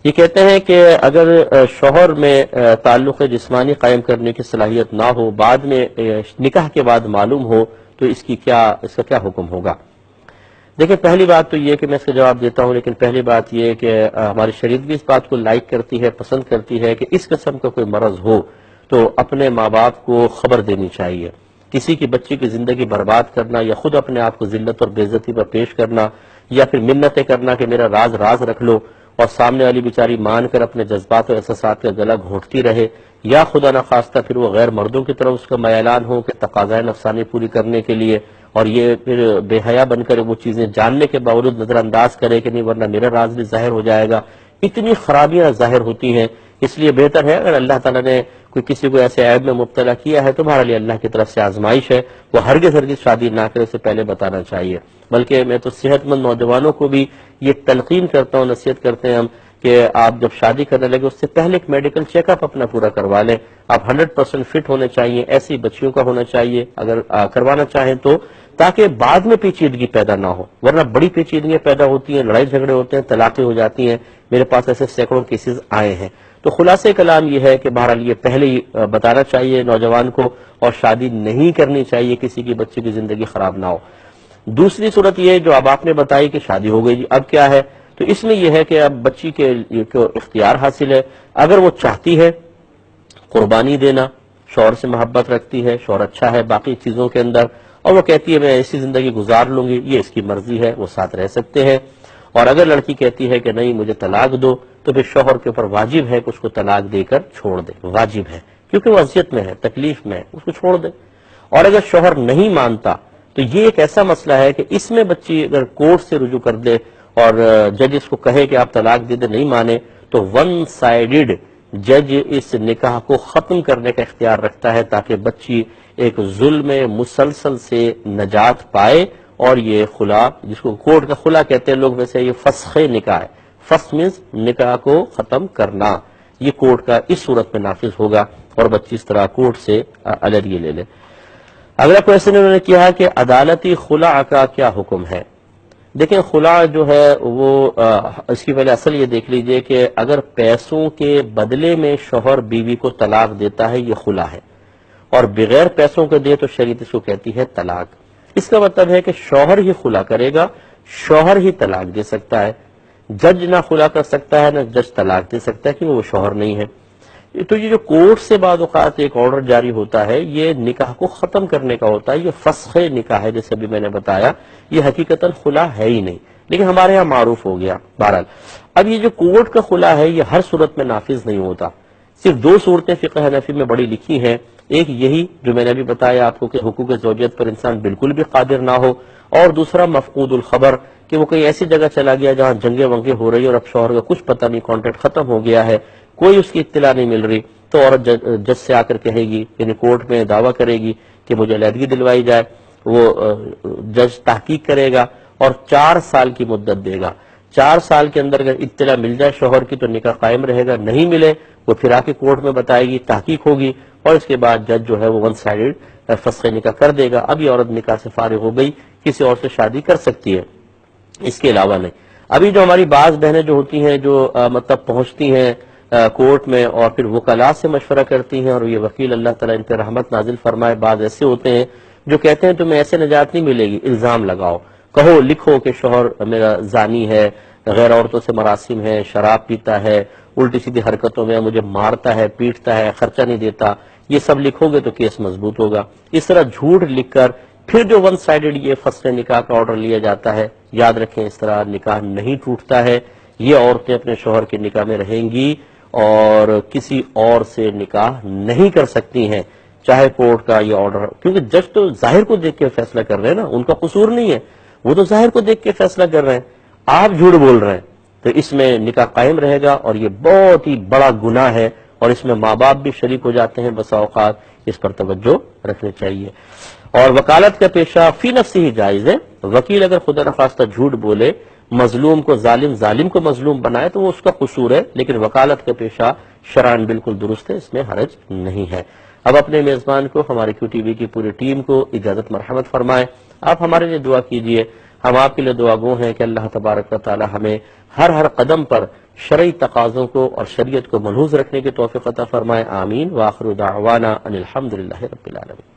یہ کہتے ہیں کہ اگر شوہر میں تعلق جسمانی قائم کرنے کی صلاحیت نہ ہو، بعد میں نکاح کے بعد معلوم ہو، تو اس کا کیا حکم ہوگا؟ دیکھیں، پہلی بات تو یہ کہ میں اس کا جواب دیتا ہوں، لیکن پہلی بات یہ کہ ہماری شریعت بھی اس بات کو لائک کرتی ہے، پسند کرتی ہے کہ اس قسم کا کوئی مرض ہو تو اپنے ماں باپ کو خبر دینی چاہیے۔ کسی کی بچی کی زندگی برباد کرنا یا خود اپنے آپ کو ذلت اور بے عزتی پر پیش کرنا یا پھر منتیں کرنا کہ میرا راز رکھ لو، اور سامنے والی بیچاری مان کر اپنے جذبات و احساسات کا گلا گھونٹتی رہے، یا خدا نخواستہ پھر وہ غیر مردوں کی طرف اس کا میلان ہو کہ تقاضائے نفسانی پوری کرنے کے لیے، اور یہ پھر بے حیا بن کر وہ چیزیں جاننے کے باوجود نظر انداز کرے کہ نہیں ورنہ میرا راز بھی ظاہر ہو جائے گا۔ اتنی خرابیاں ظاہر ہوتی ہیں، اس لیے بہتر ہے اگر اللہ تعالیٰ نے کوئی کسی کو ایسے عیب میں مبتلا کیا ہے تو بہرحال اللہ کی طرف سے آزمائش ہے، وہ ہرگز شادی نہ کرے سے پہلے بتانا چاہیے۔ بلکہ میں تو صحت مند نوجوانوں کو بھی یہ تلقین کرتا ہوں، نصیحت کرتے ہیں ہم کہ آپ جب شادی کرنے لگے اس سے پہلے ایک میڈیکل چیک اپ اپنا پورا کروا لیں۔ آپ 100% فٹ ہونے چاہیے، ایسی بچیوں کا ہونا چاہیے اگر کروانا چاہیں تو، تاکہ بعد میں پیچیدگی پیدا نہ ہو، ورنہ بڑی پیچیدگیاں پیدا ہوتی ہیں، لڑائی جھگڑے ہوتے ہیں، طلاقیں ہو جاتی ہیں۔ میرے پاس ایسے سینکڑوں کیسز آئے ہیں۔ تو خلاصہ کلام یہ ہے کہ بہرحال یہ پہلے ہی بتانا چاہیے نوجوان کو، اور شادی نہیں کرنی چاہیے کسی کی بچی کی زندگی خراب نہ ہو۔ دوسری صورت یہ جو اب آپ نے بتائی کہ شادی ہو گئی، اب کیا ہے؟ تو اس میں یہ ہے کہ اب بچی کے اختیار حاصل ہے، اگر وہ چاہتی ہے قربانی دینا، شوہر سے محبت رکھتی ہے، شوہر اچھا ہے باقی چیزوں کے اندر، اور وہ کہتی ہے میں ایسی زندگی گزار لوں گی، یہ اس کی مرضی ہے، وہ ساتھ رہ سکتے ہیں۔ اور اگر لڑکی کہتی ہے کہ نہیں مجھے طلاق دو، تو پھر شوہر کے اوپر واجب ہے کہ اس کو طلاق دے کر چھوڑ دے، واجب ہے، کیونکہ وہ اذیت میں ہے، تکلیف میں ہے، اس کو چھوڑ دے۔ اور اگر شوہر نہیں مانتا تو یہ ایک ایسا مسئلہ ہے کہ اس میں بچی اگر کورٹ سے رجوع کر دے اور جج اس کو کہے کہ آپ طلاق دے دے، نہیں مانے، تو ون سائیڈڈ جج اس نکاح کو ختم کرنے کا اختیار رکھتا ہے تاکہ بچی ایک ظلم مسلسل سے نجات پائے، اور یہ خلا، جس کو کورٹ کا خلا کہتے ہیں لوگ، ویسے یہ فسخ نکاح ہے۔ فسخ مینز نکاح کو ختم کرنا، یہ کورٹ کا اس صورت میں نافذ ہوگا، اور بچی اس طرح کورٹ سے الریے لے لے۔ اگلا کویشچن انہوں نے کیا کہ عدالتی خلا کا کیا حکم ہے؟ دیکھیں، خلا جو ہے وہ اس کی پہلے اصل یہ دیکھ لیجئے کہ اگر پیسوں کے بدلے میں شوہر بیوی کو طلاق دیتا ہے یہ خلا ہے، اور بغیر پیسوں کے دے تو شریعت اس کو کہتی ہے طلاق۔ اس کا مطلب ہے کہ شوہر ہی خلا کرے گا، شوہر ہی طلاق دے سکتا ہے، جج نہ خلا کر سکتا ہے، نہ جج طلاق دے سکتا ہے کیونکہ وہ شوہر نہیں ہے۔ تو یہ جو کورٹ سے بعض اوقات ایک آرڈر جاری ہوتا ہے یہ نکاح کو ختم کرنے کا ہوتا ہے، یہ فسخ نکاح ہے، جیسے ابھی میں نے بتایا، یہ حقیقتاً خلا ہے ہی نہیں، لیکن ہمارے ہاں معروف ہو گیا۔ بہرحال اب یہ جو کورٹ کا خلا ہے یہ ہر صورت میں نافذ نہیں ہوتا، صرف دو صورتیں فقہ حنفی میں بڑی لکھی ہیں، ایک یہی جو میں نے ابھی بتایا آپ کو کہ حقوق زوجیت پر انسان بالکل بھی قادر نہ ہو، اور دوسرا مفقود الخبر کہ وہ کہیں ایسی جگہ چلا گیا جہاں جنگیں ونگیں ہو رہی اور اب شوہر کا کچھ پتہ نہیں، کانٹریکٹ ختم ہو گیا ہے، کوئی اس کی اطلاع نہیں مل رہی، تو عورت جج سے آ کر کہے گی، یعنی کورٹ میں دعویٰ کرے گی کہ مجھے علیحدگی دلوائی جائے، وہ جج تحقیق کرے گا اور 4 سال کی مدت دے گا۔ 4 سال کے اندر اگر اطلاع مل جائے شوہر کی تو نکاح قائم رہے گا، نہیں ملے وہ پھر آ کے کورٹ میں بتائے گی، تحقیق ہوگی، اور اس کے بعد جج جو ہے وہ ون سائیڈڈ فسخ نکاح کر دے گا۔ اب یہ عورت نکاح سے فارغ ہو گئی، کسی اور سے شادی کر سکتی ہے، اس کے علاوہ نہیں۔ ابھی جو ہماری بعض بہنیں جو ہوتی ہیں جو مطلب پہنچتی ہیں کورٹ میں اور پھر وکلاء سے مشورہ کرتی ہیں، اور یہ وکیل اللہ تعالیٰ ان پہ رحمت نازل فرمائے، بعض ایسے ہوتے ہیں جو کہتے ہیں تمہیں ایسے نجات نہیں ملے گی، الزام لگاؤ، کہو لکھو کہ شوہر میرا زانی ہے، غیر عورتوں سے مراسم ہے، شراب پیتا ہے، الٹی سیدھی حرکتوں میں مجھے مارتا ہے، پیٹتا ہے، خرچہ نہیں دیتا، یہ سب لکھو گے تو کیس مضبوط ہوگا۔ اس طرح جھوٹ لکھ کر پھر جو ون سائیڈڈ یہ فسخ نکاح کا آرڈر لیا جاتا ہے، یاد رکھیں اس طرح نکاح نہیں ٹوٹتا ہے، یہ عورتیں اپنے شوہر کے نکاح میں رہیں گی اور کسی اور سے نکاح نہیں کر سکتی ہیں، چاہے کورٹ کا یہ آرڈر، کیونکہ جج تو ظاہر کو دیکھ کے فیصلہ کر رہے ہیں نا، ان کا قصور نہیں ہے، وہ تو ظاہر کو دیکھ کے فیصلہ کر رہے ہیں، آپ جھوٹ بول رہے ہیں، تو اس میں نکاح قائم رہے گا، اور یہ بہت ہی بڑا گناہ ہے، اور اس میں ماں باپ بھی شریک ہو جاتے ہیں بسا اوقات، اس پر توجہ رکھنی چاہیے۔ اور وکالت کا پیشہ فی نفسی ہی جائز ہے، وکیل اگر خدا نخواستہ جھوٹ بولے، مظلوم کو ظالم کو مظلوم بنائے تو وہ اس کا قصور ہے، لیکن وکالت کا پیشہ شرعاً بالکل درست ہے، اس میں حرج نہیں ہے۔ اب اپنے میزبان کو، ہماری کیو ٹی وی کی پوری ٹیم کو اجازت مرحمت فرمائیں، آپ ہمارے لیے دعا کیجئے، ہم آپ کے لیے دعا گو ہیں کہ اللہ تبارک و تعالی ہمیں ہر قدم پر شرعی تقاضوں کو اور شریعت کو ملحوظ رکھنے کی توفیق عطا فرمائے، آمین۔ وآخر دعوانا ان الحمدللہ رب العالمین۔